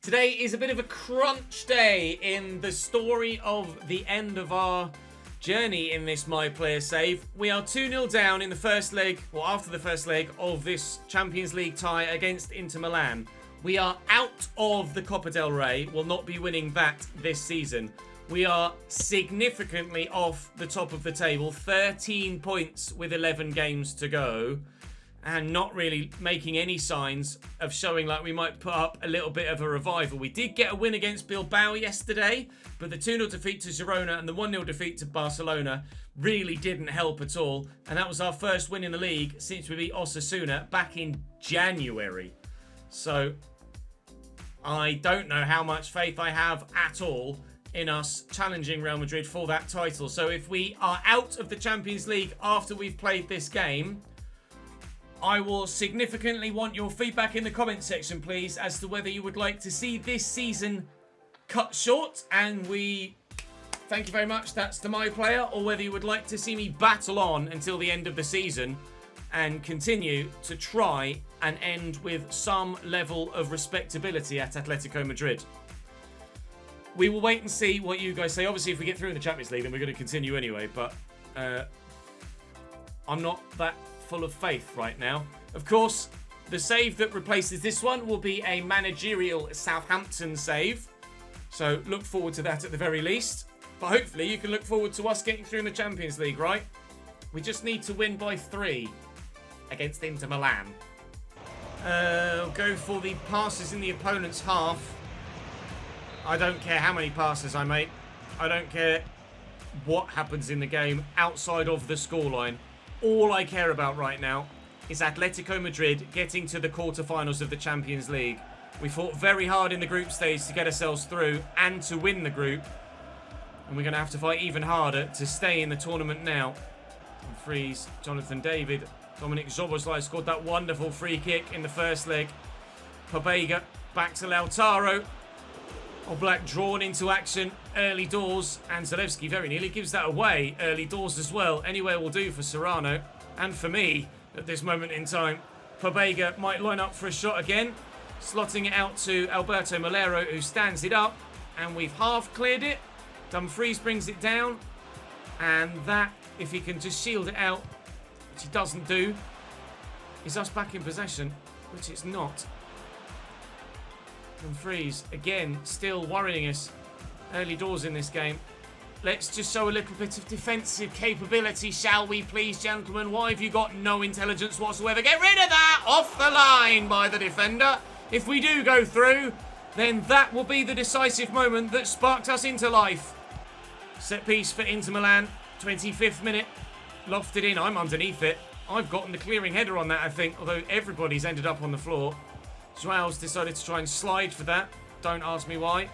Today is a bit of a crunch day in the story of the end of our journey in this My Player save. We are 2-0 down in the first leg, or after the first leg of this Champions League tie against Inter Milan. We are out of the Copa del Rey, will not be winning that this season. We are significantly off the top of the table, 13 points with 11 games to go, and not really making any signs of showing like we might put up a little bit of a revival. We did get a win against Bilbao yesterday, but the 2-0 defeat to Girona and the 1-0 defeat to Barcelona really didn't help at all. And that was our first win in the league since we beat Osasuna back in January. So I don't know how much faith I have at all in us challenging Real Madrid for that title. So if we are out of the Champions League after we've played this game, I will significantly want your feedback in the comment section, please, as to whether you would like to see this season cut short and we thank you very much, that's to my player, or whether you would like to see me battle on until the end of the season and continue to try and end with some level of respectability at Atletico Madrid. We will wait and see what you guys say. Obviously, if we get through in the Champions League, then we're going to continue anyway, but I'm not that full of faith right now. Of course, the save that replaces this one will be a managerial Southampton save, so look forward to that at the very least. But hopefully you can look forward to us getting through in the Champions League, right? We just need to win by 3 against Inter Milan. Go for the passes in the opponent's half. I don't care how many passes I make. I don't care what happens in the game outside of the scoreline. All I care about right now is Atletico Madrid getting to the quarterfinals of the Champions League. We fought very hard in the group stage to get ourselves through and to win the group. And we're going to have to fight even harder to stay in the tournament now. Freeze, Jonathan David, Dominic Szoboszlai scored that wonderful free kick in the first leg. Pobega back to Lautaro. Oblak drawn into action early doors, and Zalewski very nearly gives that away early doors as well. Anywhere will do for Serrano and for me at this moment in time. Pobega might line up for a shot again, slotting it out to Alberto Molero, who stands it up, and we've half cleared it. Dumfries brings it down, and that, if he can just shield it out, which he doesn't do, is us back in possession, which it's not. Dumfries, again, still worrying us early doors in this game. Let's just show a little bit of defensive capability, shall we please, gentlemen? Why have you got no intelligence whatsoever? Get rid of that! Off the line by the defender. If we do go through, then that will be the decisive moment that sparked us into life. Set piece for Inter Milan, 25th minute. Lofted in, I'm underneath it. I've gotten the clearing header on that, I think, although everybody's ended up on the floor. Joao's decided to try and slide for that. Don't ask me why.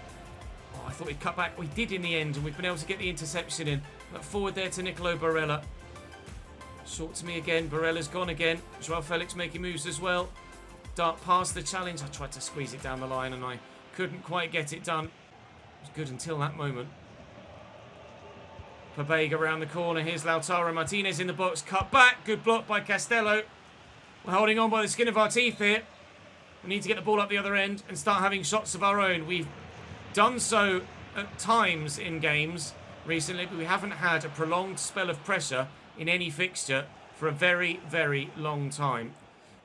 Oh, I thought he'd cut back. We did in the end, and we've been able to get the interception in. But forward there to Nicolo Barella. Short to me again. Barella's gone again. Joao Felix making moves as well. Dart past the challenge. I tried to squeeze it down the line, and I couldn't quite get it done. It was good until that moment. Pobega around the corner. Here's Lautaro Martinez in the box. Cut back. Good block by Castello. We're holding on by the skin of our teeth here. We need to get the ball up the other end and start having shots of our own. We've done so at times in games recently, but we haven't had a prolonged spell of pressure in any fixture for a very, very long time.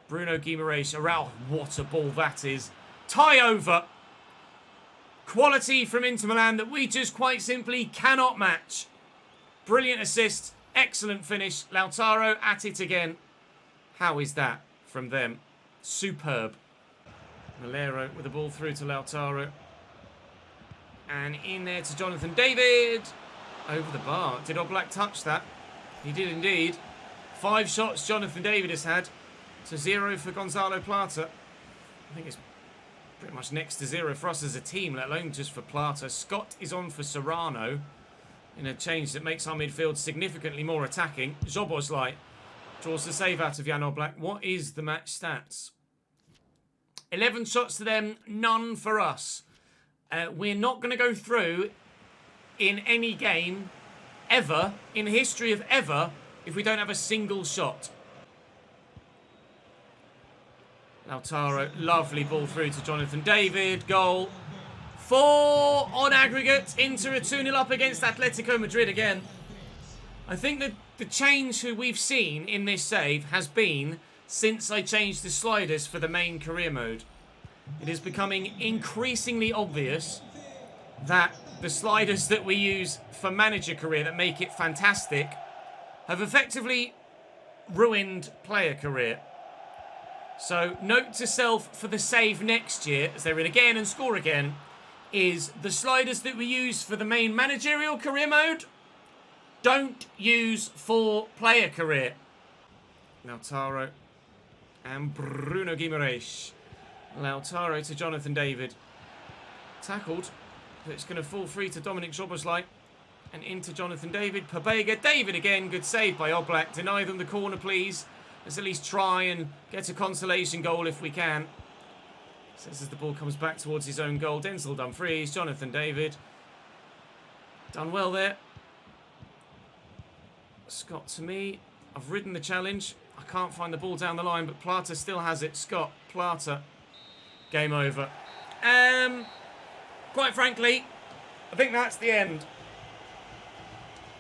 Bruno Guimaraes. Oh, what a ball that is. Tie over. Quality from Inter Milan that we just quite simply cannot match. Brilliant assist. Excellent finish. Lautaro at it again. How is that from them? Superb. Molero with the ball through to Lautaro. And in there to Jonathan David. Over the bar. Did Oblak touch that? He did indeed. 5 shots Jonathan David has had. So 0 for Gonzalo Plata. I think it's pretty much next to 0 for us as a team, let alone just for Plata. Scott is on for Serrano in a change that makes our midfield significantly more attacking. Szoboszlai draws the save out of Jan Oblak. What is the match stats? 11 shots to them, none for us. We're not going to go through in any game ever, in the history of ever, if we don't have a single shot. Lautaro, lovely ball through to Jonathan David. Goal. 4 on aggregate. Inter are 2-0 up against Atletico Madrid again. I think that the change who we've seen in this save has been since I changed the sliders for the main career mode. It is becoming increasingly obvious that the sliders that we use for manager career that make it fantastic have effectively ruined player career. So note to self for the save next year, as they're in again and score again, is the sliders that we use for the main managerial career mode, don't use for player career. Lautaro and Bruno Guimaraes. Lautaro to Jonathan David. Tackled, but it's going to fall free to Dominic Szoboszlai. And into Jonathan David. Pobega. David again. Good save by Oblak. Deny them the corner, please. Let's at least try and get a consolation goal if we can. Says as the ball comes back towards his own goal. Denzel Dumfries. Jonathan David. Done well there. Scott to me. I've ridden the challenge. I can't find the ball down the line, but Plata still has it. Scott, Plata. Game over. Quite frankly, I think that's the end.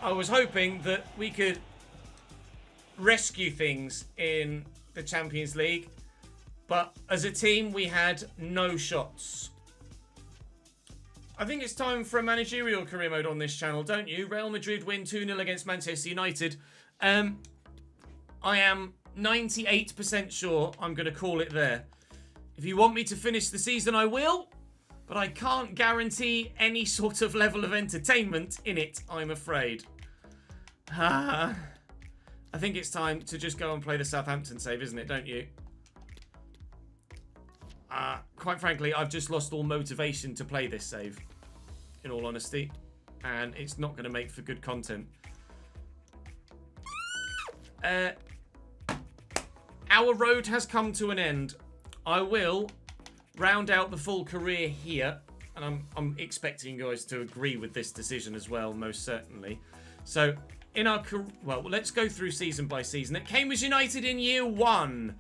I was hoping that we could rescue things in the Champions League, but as a team, we had no shots. I think it's time for a managerial career mode on this channel, don't you? Real Madrid win 2-0 against Manchester United. I am 98% sure I'm going to call it there. If you want me to finish the season, I will, but I can't guarantee any sort of level of entertainment in it, I'm afraid. I think it's time to just go and play the Southampton save, isn't it? Don't you? Quite frankly, I've just lost all motivation to play this save, in all honesty, and it's not going to make for good content. Our road has come to an end. I will round out the full career here, and I'm expecting you guys to agree with this decision as well, most certainly. So, in our well, let's go through season by season. At Cambridge United in year 1,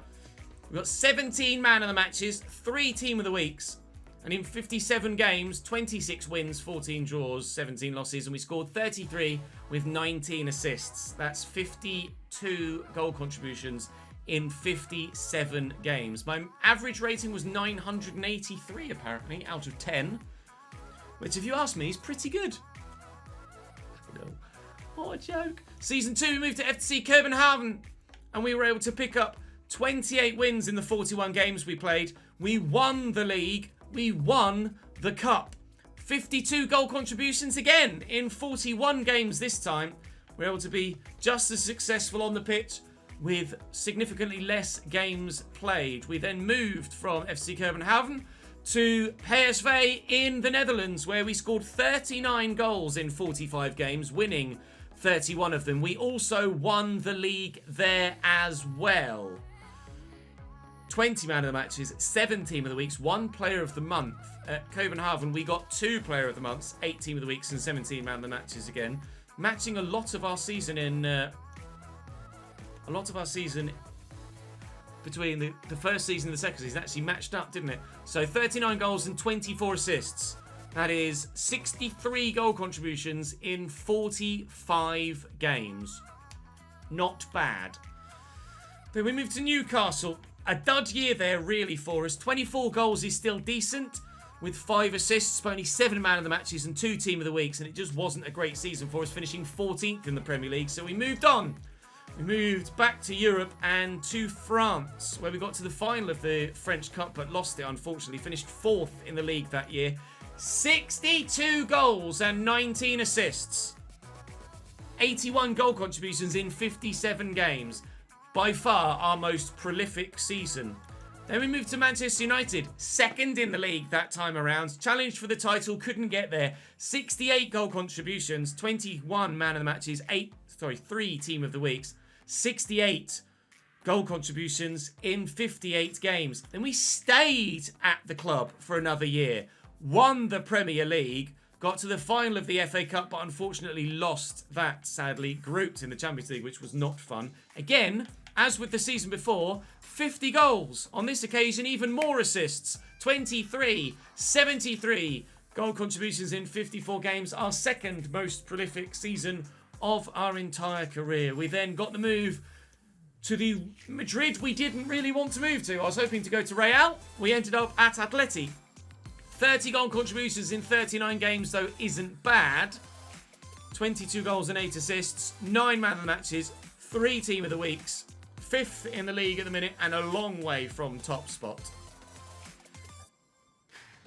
we've got 17 man of the matches, 3 team of the weeks, and in 57 games, 26 wins, 14 draws, 17 losses, and we scored 33 with 19 assists. That's 52 goal contributions in 57 games. My average rating was 983, apparently, out of 10, which, if you ask me, is pretty good. What a joke. Season 2, we moved to FC Copenhagen, and we were able to pick up 28 wins in the 41 games we played. We won the league. We won the cup. 52 goal contributions again in 41 games this time. We're able to be just as successful on the pitch with significantly less games played. We then moved from FC Copenhagen to PSV in the Netherlands, where we scored 39 goals in 45 games, winning 31 of them. We also won the league there as well. 20 man of the matches, 7 team of the weeks, 1 player of the month. At Copenhagen, we got 2 player of the months, 8 team of the weeks, and 17 man of the matches again, matching a lot of our season in between the first season and the second season actually matched up, didn't it? So 39 goals and 24 assists. That is 63 goal contributions in 45 games. Not bad. Then we moved to Newcastle. A dud year there, really, for us. 24 goals is still decent, with 5 assists, but only 7 man of the matches and 2 team of the weeks, and it just wasn't a great season for us, finishing 14th in the Premier League. So we moved on. We moved back to Europe and to France, where we got to the final of the French Cup, but lost it, unfortunately. Finished 4th in the league that year. 62 goals and 19 assists. 81 goal contributions in 57 games. By far our most prolific season. Then we moved to Manchester United, 2nd in the league that time around. Challenged for the title, couldn't get there. 68 goal contributions, 21 man of the matches, 3 team of the weeks. 68 goal contributions in 58 games. Then we stayed at the club for another year. Won the Premier League, got to the final of the FA Cup, but unfortunately lost that, sadly. Grouped in the Champions League, which was not fun. Again, as with the season before, 50 goals. On this occasion, even more assists. 23, 73 goal contributions in 54 games. Our second most prolific season of our entire career. We then got the move to the Madrid we didn't really want to move to. I was hoping to go to Real. We ended up at Atleti. 30 goal contributions in 39 games, though, isn't bad. 22 goals and 8 assists, 9 man of the matches, 3 team of the weeks, 5th in the league at the minute, and a long way from top spot.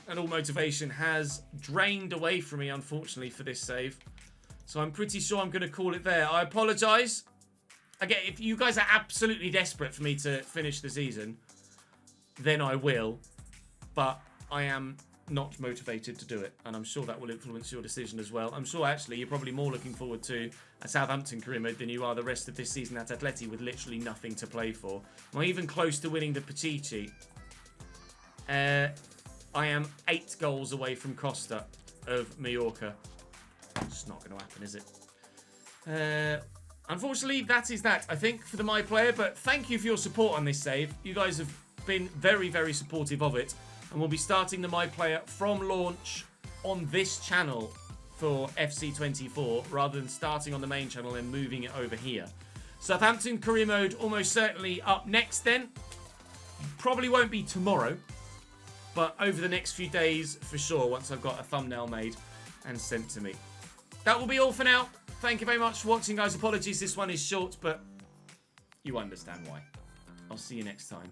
And all motivation has drained away from me, unfortunately, for this save. So I'm pretty sure I'm going to call it there. I apologise. Again, if you guys are absolutely desperate for me to finish the season, then I will. But I am not motivated to do it, and I'm sure that will influence your decision as well. I'm sure, actually, you're probably more looking forward to a Southampton career mode than you are the rest of this season at Atleti with literally nothing to play for. Am I even close to winning the Pichichi? I am 8 goals away from Costa of Mallorca. It's not going to happen, is it? Unfortunately, that is that, I think, for the My Player. But thank you for your support on this save. You guys have been very, very supportive of it. And we'll be starting the My Player from launch on this channel for FC24, rather than starting on the main channel and moving it over here. Southampton career mode almost certainly up next then. Probably won't be tomorrow, but over the next few days for sure, once I've got a thumbnail made and sent to me. That will be all for now. Thank you very much for watching, guys. Apologies, this one is short, but you understand why. I'll see you next time.